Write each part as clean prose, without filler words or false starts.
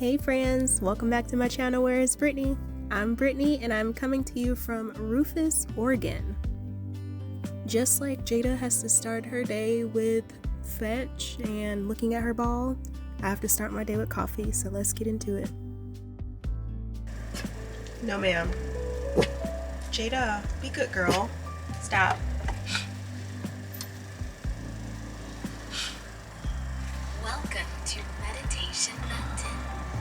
Hey friends, welcome back to my channel, Where is Brittany? I'm Brittany and I'm coming to you from Rufus, Oregon. Just like Jada has to start her day with fetch and looking at her ball, I have to start my day with coffee, so let's get into it. No ma'am. Jada, be good girl. Stop. Welcome to Meditation Mountain,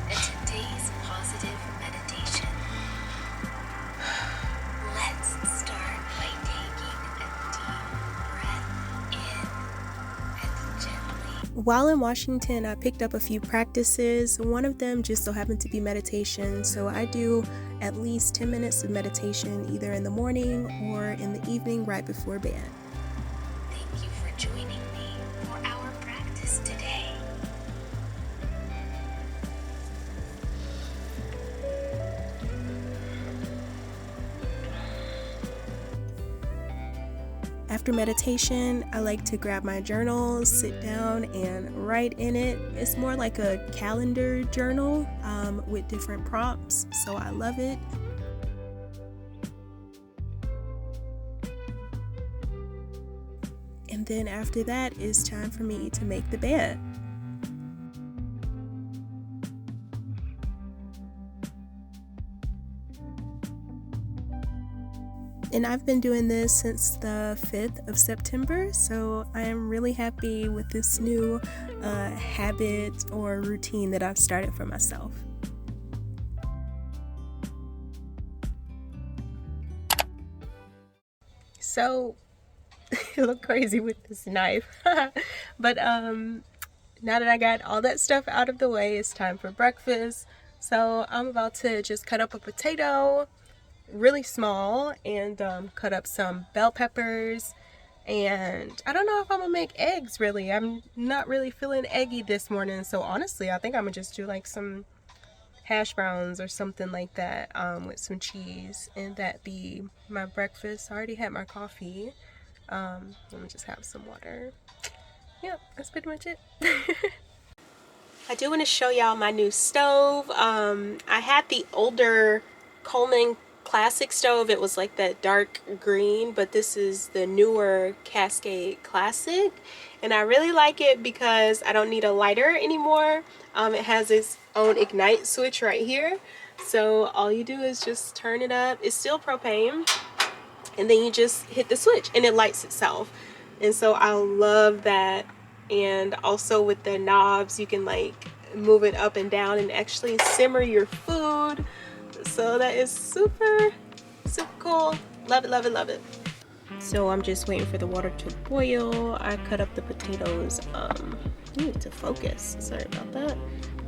and today's positive meditation. Let's start by taking a deep breath in and gently. While in Washington, I picked up a few practices. One of them just so happened to be meditation, so I do at least 10 minutes of meditation either in the morning or in the evening right before bed. Thank you for joining me for our practice today. After meditation, I like to grab my journal, sit down, and write in it. It's more like a calendar journal with different prompts, so I love it. And then after that, it's time for me to make the bed. And I've been doing this since the 5th of September, so I am really happy with this new habit or routine that I've started for myself. So, I look crazy with this knife, but now that I got all that stuff out of the way, it's time for breakfast. So I'm about to just cut up a potato, really small, and cut up some bell peppers, and I don't know if I'm gonna make eggs. Really, I'm not really feeling eggy this morning, so honestly I think I'm gonna just do like some hash browns or something like that with some cheese, and that be my breakfast. I already had my coffee. I'm gonna just have some water. Yep, that's pretty much it. I do want to show y'all my new stove. I had the older Coleman Classic stove. It was like that dark green, but this is the newer Cascade Classic, and I really like it because I don't need a lighter anymore. It has its own ignite switch right here, so all you do is just turn it up. It's still propane, and then you just hit the switch and it lights itself, and so I love that. And also with the knobs, you can like move it up and down and actually simmer your food. So that is super cool. Love it, love it, love it. So I'm just waiting for the water to boil. I cut up the potatoes. I need to focus. Sorry about that.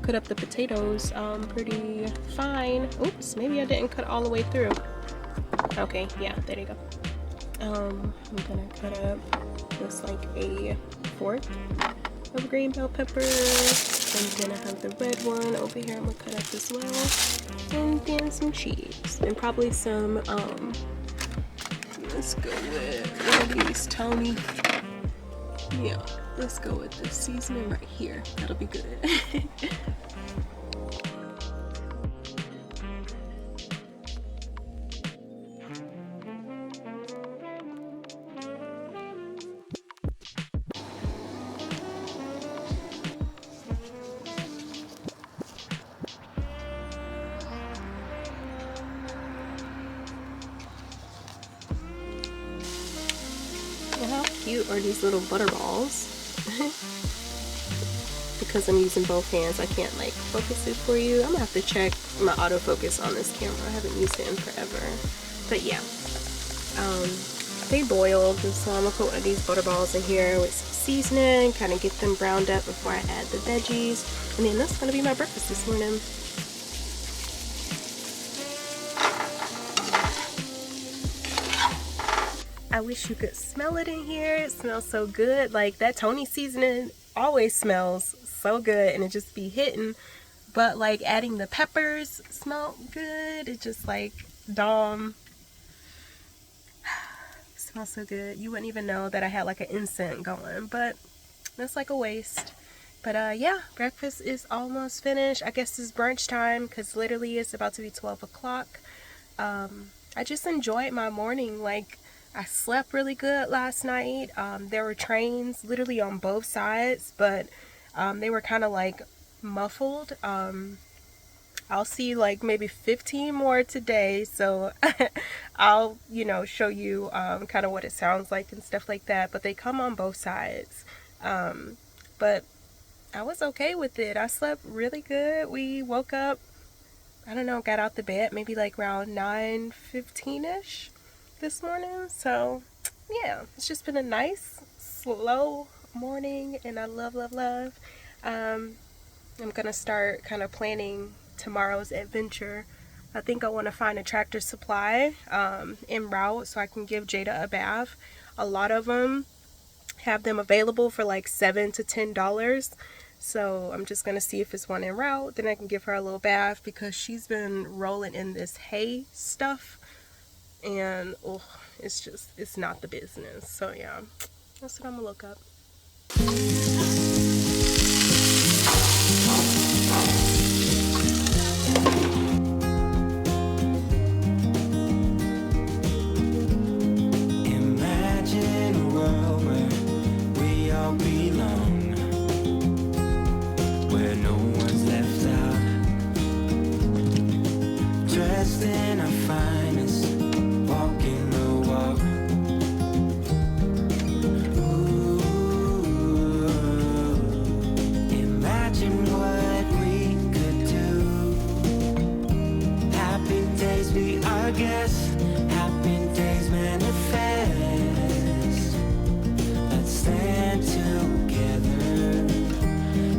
Cut up the potatoes pretty fine. Oops, maybe I didn't cut all the way through. Okay, yeah, there you go. I'm gonna cut up just like a fourth of green bell pepper, and then I have the red one over here I'm gonna cut up as well, and then some cheese, and probably some let's go with one of these Tony. Yeah, let's go with this seasoning right here. That'll be good. How cute are these little butter balls? Because I'm using both hands, I can't like focus it for you. I'm gonna have to check my autofocus on this camera. I haven't used it in forever. But yeah, they boiled, and so I'm gonna put one of these butter balls in here with some seasoning, kind of get them browned up before I add the veggies, and then that's gonna be my breakfast this morning. I wish you could smell it in here. It smells so good. Like that Tony seasoning always smells so good, and it just be hitting. But like adding the peppers smell good. It just like Dom. It smells so good. You wouldn't even know that I had like an incense going, but that's like a waste. But yeah, breakfast is almost finished. I guess it's brunch time because literally it's about to be 12 o'clock. I just enjoyed my morning. Like, I slept really good last night. There were trains literally on both sides, but they were kind of like muffled. I'll see like maybe 15 more today, so I'll, show you kind of what it sounds like and stuff like that. But they come on both sides. But I was okay with it. I slept really good. We woke up, I don't know, got out the bed maybe like around 9:15ish this morning. So yeah, it's just been a nice, slow morning, and I love, love, love. I'm gonna start kind of planning tomorrow's adventure. I think I want to find a Tractor Supply en route so I can give Jada a bath. A lot of them have them available for like $7 to $10. So I'm just gonna see if it's one en route. Then I can give her a little bath because she's been rolling in this hay stuff, and it's not the business. So yeah, that's what I'm gonna look up. Imagine a world where we all belong, where no one's left out, dressed in our finest, walking the walk. Imagine what we could do. Happy days be our guess. Happy days manifest. Let's stand together.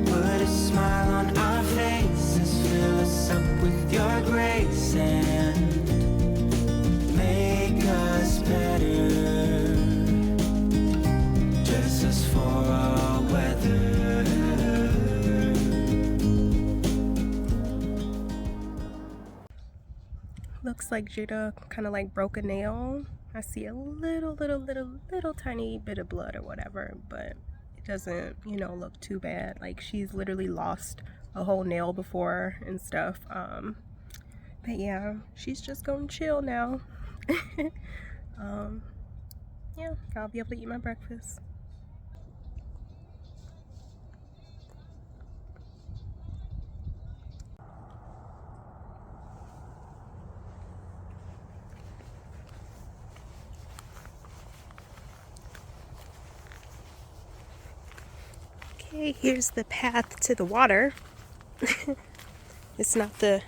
Put a smile on our faces. Fill us up with your grace and make us better. Dress us for all weather. Looks like Jada kind of like broke a nail. I see a little tiny bit of blood or whatever, but it doesn't, look too bad. Like, she's literally lost a whole nail before and stuff. But yeah, she's just gonna chill now. Yeah, I'll be able to eat my breakfast. Okay, here's the path to the water. It's not the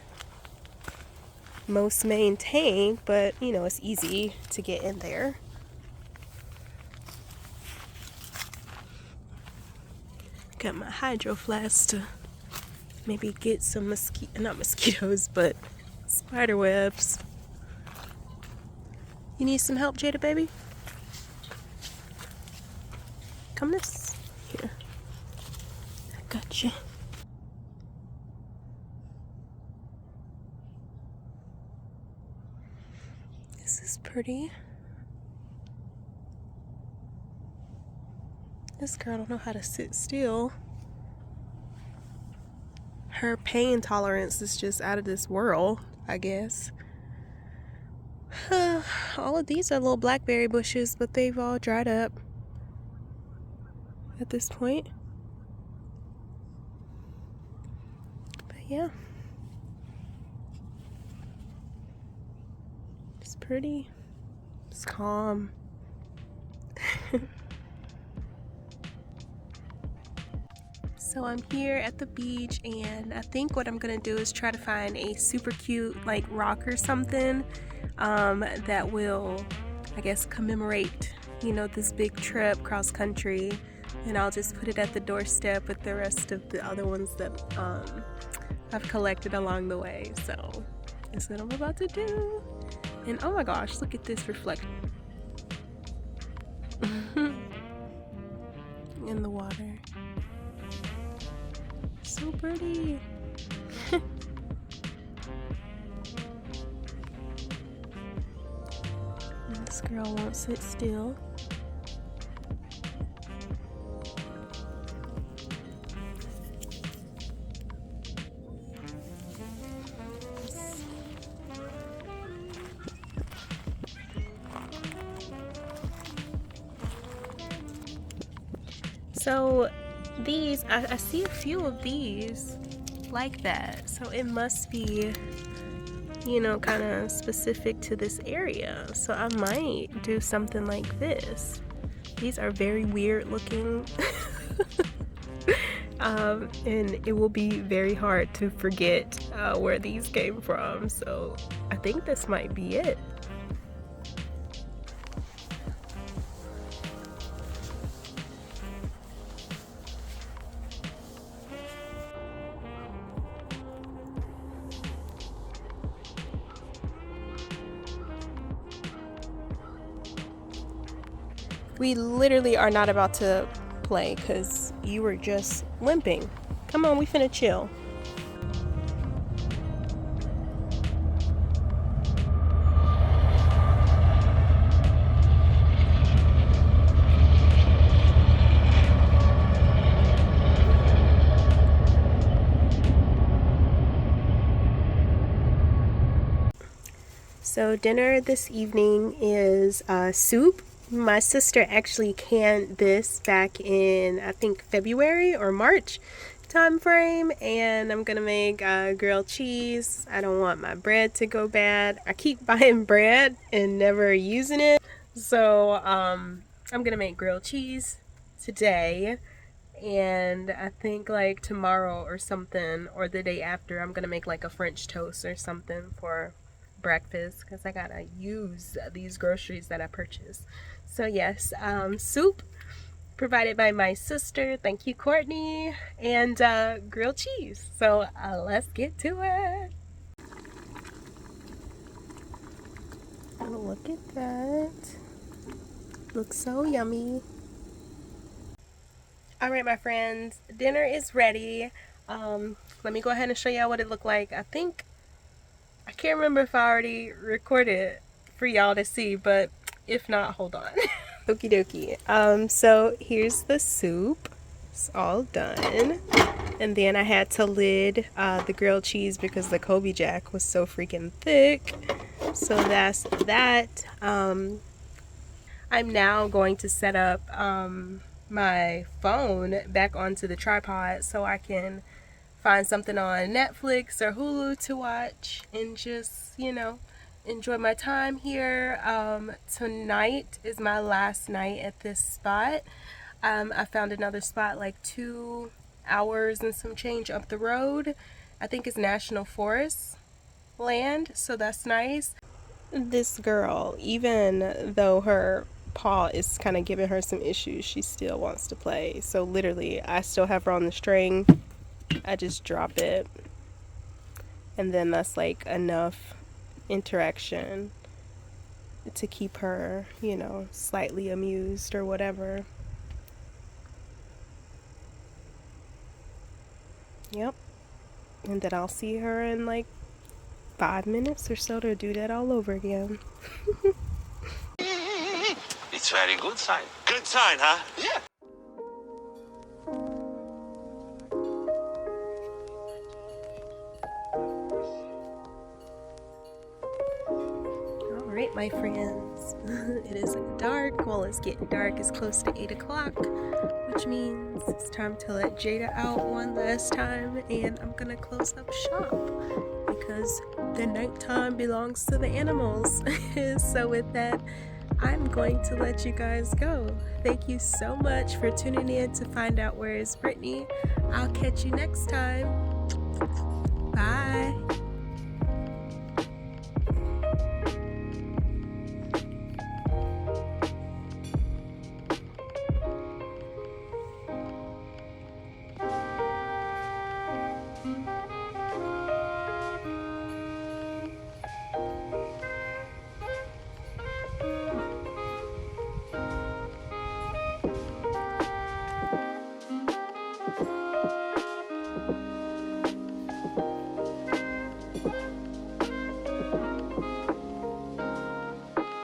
most maintained, but it's easy to get in there. Got my hydro flask to maybe get some not mosquitoes, but spider webs. You need some help, Jada, baby? Come this. Here. I got you. This is pretty. This girl don't know how to sit still. Her pain tolerance is just out of this world, I guess. All of these are little blackberry bushes, but they've all dried up at this point. But yeah, it's pretty. It's calm. So I'm here at the beach, and I think what I'm gonna do is try to find a super cute like rock or something that will, I guess, commemorate, this big trip cross country, and I'll just put it at the doorstep with the rest of the other ones that I've collected along the way. So that's what I'm about to do. And oh my gosh, look at this reflection in the water. So pretty. This girl won't sit still. So these, I see a few of these like that. So it must be, you know, kind of specific to this area. So I might do something like this. These are very weird looking. And it will be very hard to forget where these came from. So I think this might be it. We literally are not about to play because you were just limping. Come on, we finna chill. So dinner this evening is soup. My sister actually canned this back in, I think, February or March time frame, and I'm gonna make grilled cheese. I don't want my bread to go bad. I keep buying bread and never using it, so I'm gonna make grilled cheese today, and I think like tomorrow or something, or the day after, I'm gonna make like a French toast or something for breakfast because I gotta use these groceries that I purchased. So yes, soup provided by my sister, thank you Courtney, and grilled cheese. So let's get to it. Oh, look at that, looks so yummy. All right, my friends, dinner is ready. Let me go ahead and show y'all what it looked like. I can't remember if I already recorded for y'all to see, but if not, hold on. Okie dokie. So here's the soup. It's all done. And then I had to lid the grilled cheese because the Kobe Jack was so freaking thick. So that's that. I'm now going to set up my phone back onto the tripod so I can find something on Netflix or Hulu to watch and just, you know, enjoy my time here. Tonight is my last night at this spot. I found another spot like 2 hours and some change up the road. I think it's National Forest land, so that's nice. This girl, even though her paw is kind of giving her some issues, she still wants to play. So literally, I still have her on the string. I just drop it, and then that's like enough interaction to keep her, you know, slightly amused or whatever. Yep. And then I'll see her in like 5 minutes or so to do that all over again. It's very good sign. Good sign, huh? Yeah. Alright, my friends, it is dark. Well, it's getting dark. It's close to 8 o'clock, which means it's time to let Jada out one last time, and I'm gonna close up shop because the nighttime belongs to the animals. So with that, I'm going to let you guys go. Thank you so much for tuning in to find out where is Brittany. I'll catch you next time. Bye.